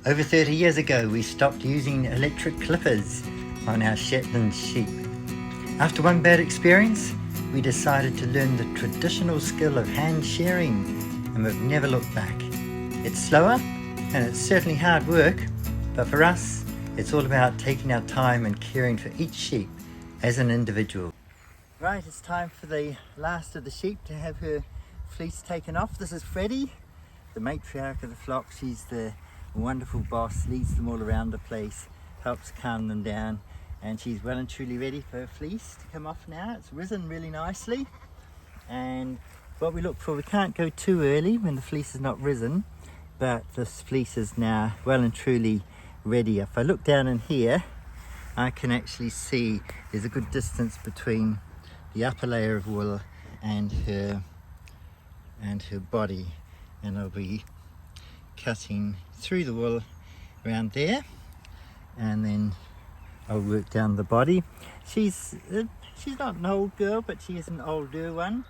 Over 30 years ago, we stopped using electric clippers on our Shetland sheep. After one bad experience, we decided to learn the traditional skill of hand shearing, and we've never looked back. It's slower and it's certainly hard work, but for us, it's all about taking our time and caring for each sheep as an individual. Right, it's time for the last of the sheep to have her fleece taken off. This is Freddie, the matriarch of the flock. She's the wonderful boss, leads them all around the place, helps calm them down, and she's well and truly ready for her fleece to come off now. It's risen really nicely, and what we look for, we can't go too early when the fleece is not risen, but this fleece is now well and truly ready. If I look down in here, I can actually see there's a good distance between the upper layer of wool and her body, and I'll be cutting through the wool around there, and then I'll work down the body. She's not an old girl, but she is an older one.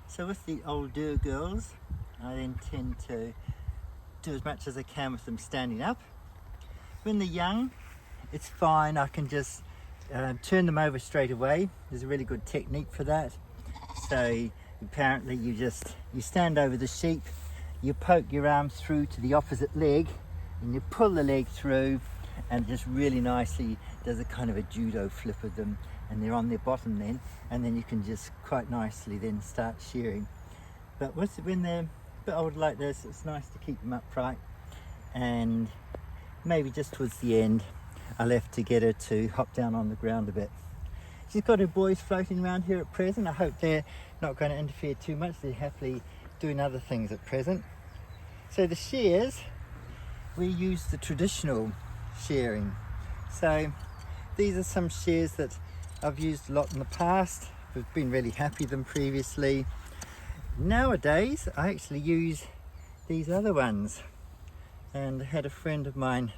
So with the older girls, I then tend to do as much as I can with them standing up. When they're young, it's fine. I can just turn them over straight away. There's a really good technique for that. So apparently you stand over the sheep, you poke your arm through to the opposite leg, and you pull the leg through, and just really nicely does a kind of a judo flip with them, and they're on their bottom then, and then you can just quite nicely then start shearing. But when they're a bit older like this, it's nice to keep them upright, and maybe just towards the end I'll have to get her to hop down on the ground a bit. She's got her boys floating around here at present. I hope they're not going to interfere too much. They're happily doing other things at present. So the shears, we use the traditional shearing. So these are some shears that I've used a lot in the past. We've been really happy with them previously. Nowadays I actually use these other ones, and I had a friend of mine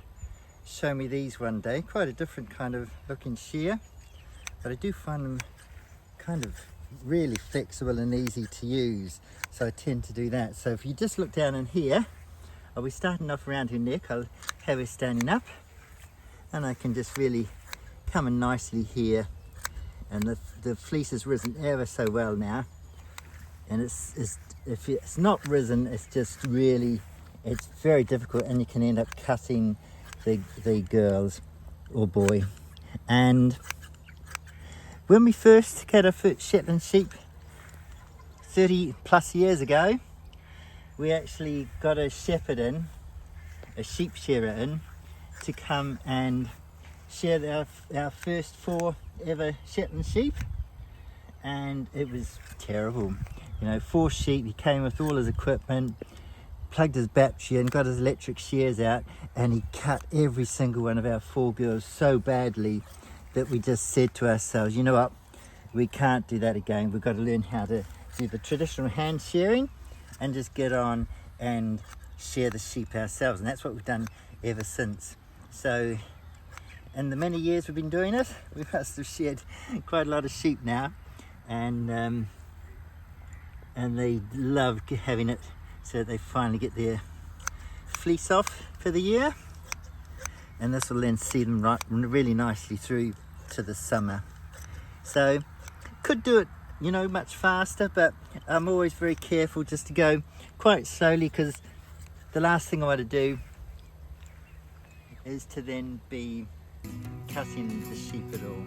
show me these one day. Quite a different kind of looking shear, but I do find them kind of really flexible and easy to use, so I tend to do that. So if you just look down in here, I'll be starting off around her neck. I'll have her standing up, and I can just really come in nicely here, and the fleece has risen ever so well now, and if it's not risen, it's just really, it's very difficult, and you can end up cutting the girls or boy. And when we first got our first Shetland sheep 30 plus years ago, we actually got a shepherd in, a sheep shearer in, to come and shear our first 4 ever Shetland sheep, and it was terrible. 4 sheep. He came with all his equipment, plugged his battery in, got his electric shears out, and he cut every single one of our 4 girls so badly that we just said to ourselves, you know what, we can't do that again. We've got to learn how to do the traditional hand shearing and just get on and shear the sheep ourselves, and that's what we've done ever since. So in the many years we've been doing it, we must have sheared quite a lot of sheep now, and they love having it, so they finally get their fleece off for the year, and this will then see them really nicely through to the summer. So could do it much faster, but I'm always very careful just to go quite slowly, because the last thing I want to do is to then be cutting the sheep at all.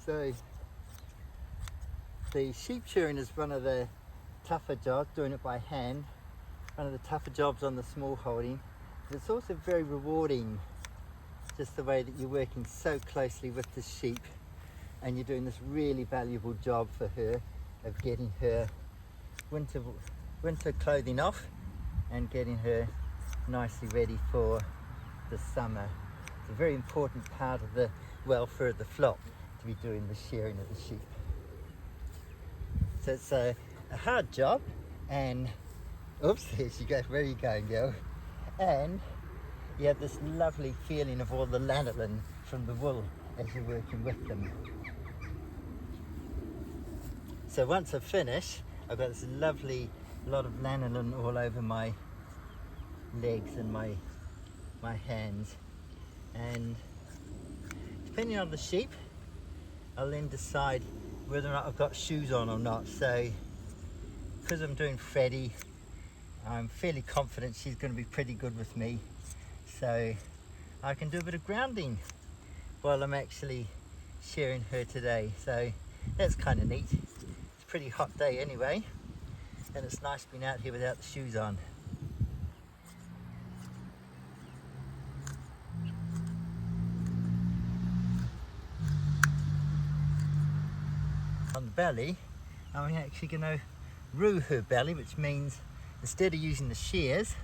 So the sheep shearing is one of the tougher jobs, doing it by hand, one of the tougher jobs on the small holding, but it's also very rewarding, just the way that you're working so closely with the sheep and you're doing this really valuable job for her of getting her winter clothing off and getting her nicely ready for the summer. It's a very important part of the welfare of the flock to be doing the shearing of the sheep. So it's a hard job, and oops, there she goes. Where are you going, girl? And you have this lovely feeling of all the lanolin from the wool as you're working with them. So once I finish, I've got this lovely lot of lanolin all over my legs and my hands, and depending on the sheep I'll then decide whether or not I've got shoes on or not. So because I'm doing Freddie, I'm fairly confident she's going to be pretty good with me, so I can do a bit of grounding while I'm actually shearing her today. So that's kind of neat. It's a pretty hot day anyway, and it's nice being out here without the shoes on. On the belly, I'm actually going to rue her belly, which means instead of using the shears,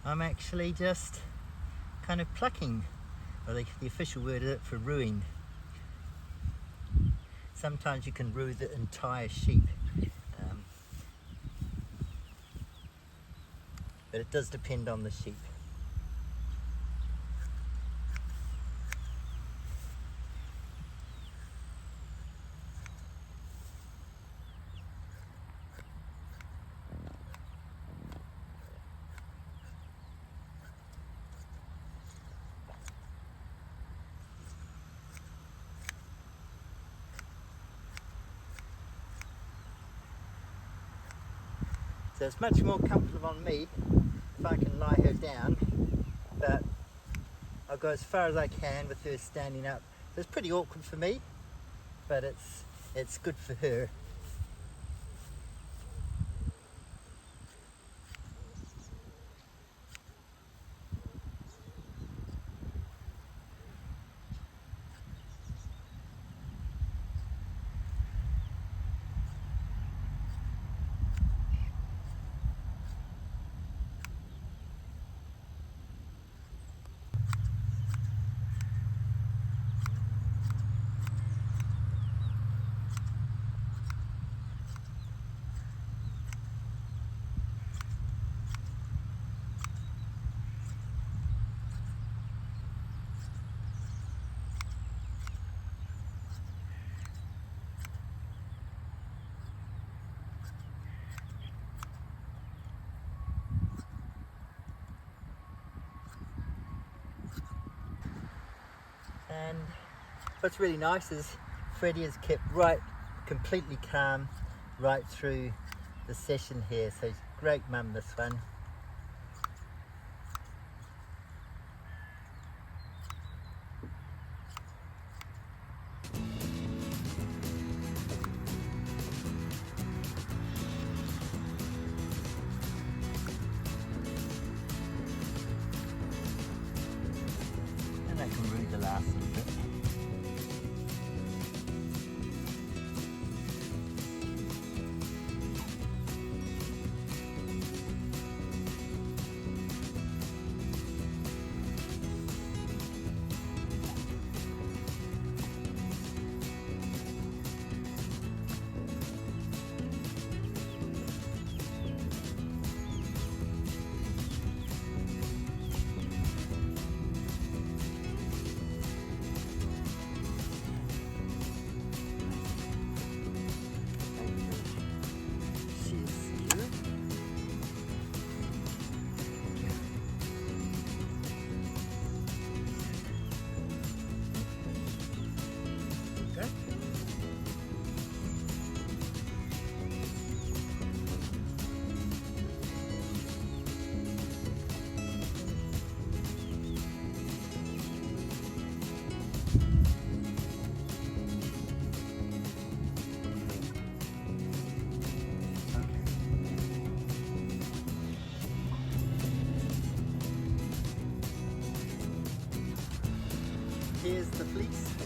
I'm actually just kind of plucking, or the official word is for rueing. Sometimes you can rue the entire sheep, but it does depend on the sheep. So it's much more comfortable on me if I can lie her down, but I'll go as far as I can with her standing up. So it's pretty awkward for me, but it's good for her. And what's really nice is Freddie is kept completely calm right through the session here. So he's a great mum, this one. And that can rue the last little bit. the fleece.